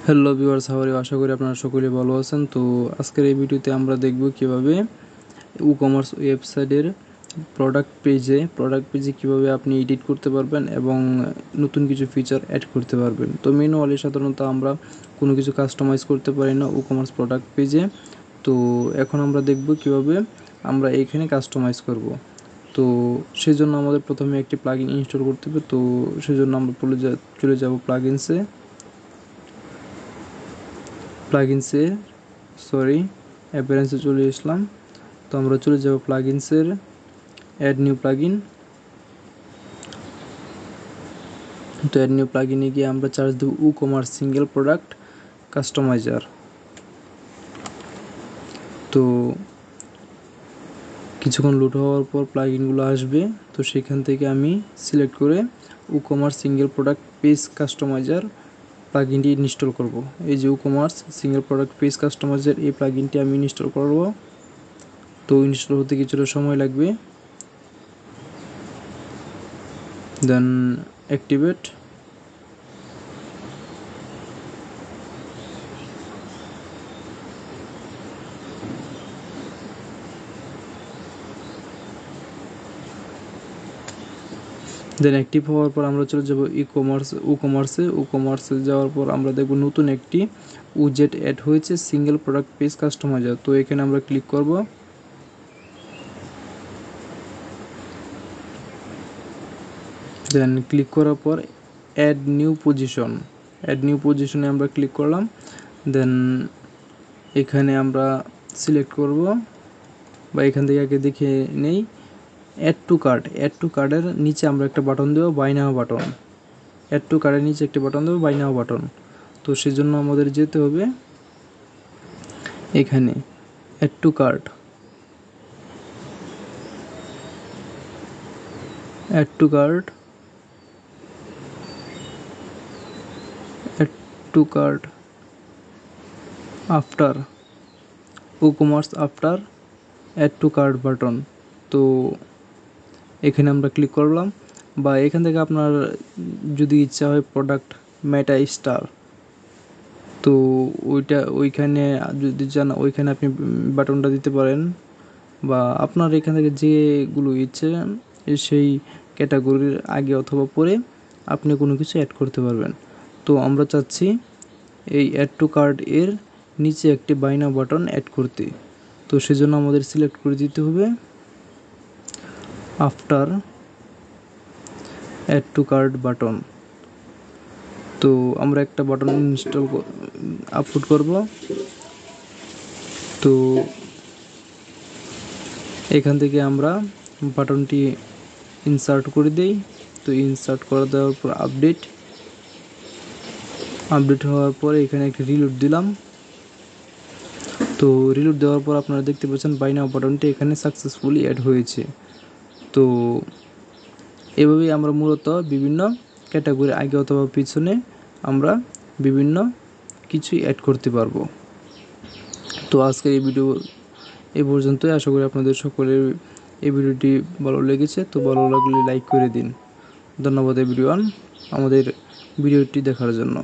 Hello viewers, আশা করি আপনারা সকলে ভালো আছেন। তো আজকের এই ভিডিওতে আমরা দেখব কিভাবে ই-কমার্স ওয়েবসাইটের প্রোডাক্ট পেজে কিভাবে আপনি এডিট করতে পারবেন এবং নতুন কিছু ফিচার অ্যাড করতে পারবেন। তো ম্যানুয়ালি সাধারণত আমরা কোনো কিছু কাস্টমাইজ করতে পারি না ই-কমার্স প্রোডাক্ট পেজে। তো এখন আমরা দেখব কিভাবে আমরা এইখানে কাস্টমাইজ করব। তো সেজন্য আমাদের প্রথমে একটি প্লাগইন ইনস্টল করতে হবে। তো সেজন্য আমরা চলে যাব অ্যাপিয়ারেন্সে চলে আসলাম। তো আমরা চলে যাব প্লাগইনসের অ্যাড নিউ প্লাগইন। তো অ্যাড নিউ প্লাগইনে গিয়ে আমরা চার্জ দেব ই-কমার্স সিঙ্গেল প্রোডাক্ট কাস্টমাইজার। তো কিছুক্ষণ লোড হওয়ার পর প্লাগইনগুলো আসবে। তো সেখান থেকে আমি সিলেক্ট করে e-commerce single product page customiser প্লাগইনটি ইনস্টল করব। এই যে e-commerce single product page customiser এই প্লাগইনটি আমি ইনস্টল করব। তো ইনস্টল হতে কিছুটা সময় লাগবে। দেন অ্যাক্টিভেট। দেন অ্যাক্টিভ হওয়ার পর আমরা চলে যাব ই-কমার্সে যাওয়ার পর আমরা দেখব নতুন একটি উইজেট অ্যাড হয়েছে সিঙ্গেল প্রোডাক্ট পেজ কাস্টমাইজার। তো এখানে আমরা ক্লিক করব। দেন ক্লিক করার পর অ্যাড নিউ পজিশনে আমরা ক্লিক করলাম। দেন এখানে আমরা সিলেক্ট করব বা এখান থেকে আগে দেখে নেই অ্যাড টু কার্টের নিচে আমরা একটা বাটন দেব buy now button. Add to কার্টের নিচে একটি বাটন দেব বাই নাও বাটন। তো সেজন্য আমাদের যেতে হবে এখানে add to cart after e-commerce after add to cart button. তো এখানে আমরা ক্লিক করলাম বা এখান থেকে আপনার যদি ইচ্ছা হয় প্রোডাক্ট মেটা স্টার, তো ওইখানে যদি চান ওইখানে আপনি বাটনটা দিতে পারেন বা আপনার এখান থেকে যেগুলো ইচ্ছে সেই ক্যাটাগরির আগে অথবা পরে আপনি কোনো কিছু অ্যাড করতে পারবেন। তো আমরা চাচ্ছি এই অ্যাড টু কার্ট এর নিচে একটি বাই নাও বাটন অ্যাড করতে। তো সেজন্য আমাদের সিলেক্ট করে দিতে হবে after add to cart button. তো আমরা একটা বাটন আপলোড করব। তো এখান থেকে আমরা বাটনটি ইনসার্ট করে দেই। তো ইনসার্ট করে দেওয়ার পর আপডেট হওয়ার পরে এখানে একটা রিলোড দিলাম। তো রিলোড দেওয়ার পর আপনারা দেখতে পাচ্ছেন বাই নাও বাটনটি এখানে সাকসেসফুলি অ্যাড হয়েছে। তো এভাবেই আমরা মূলত বিভিন্ন ক্যাটাগরি আগে অথবা পিছনে আমরা বিভিন্ন কিছুই অ্যাড করতে পারবো। তো আজকের এই ভিডিও এই পর্যন্তই। আশা করি আপনাদের সকলের এই ভিডিওটি ভালো লেগেছে। তো ভালো লাগলে লাইক করে দিন। ধন্যবাদ এভরিওয়ান আমাদের ভিডিওটি দেখার জন্য।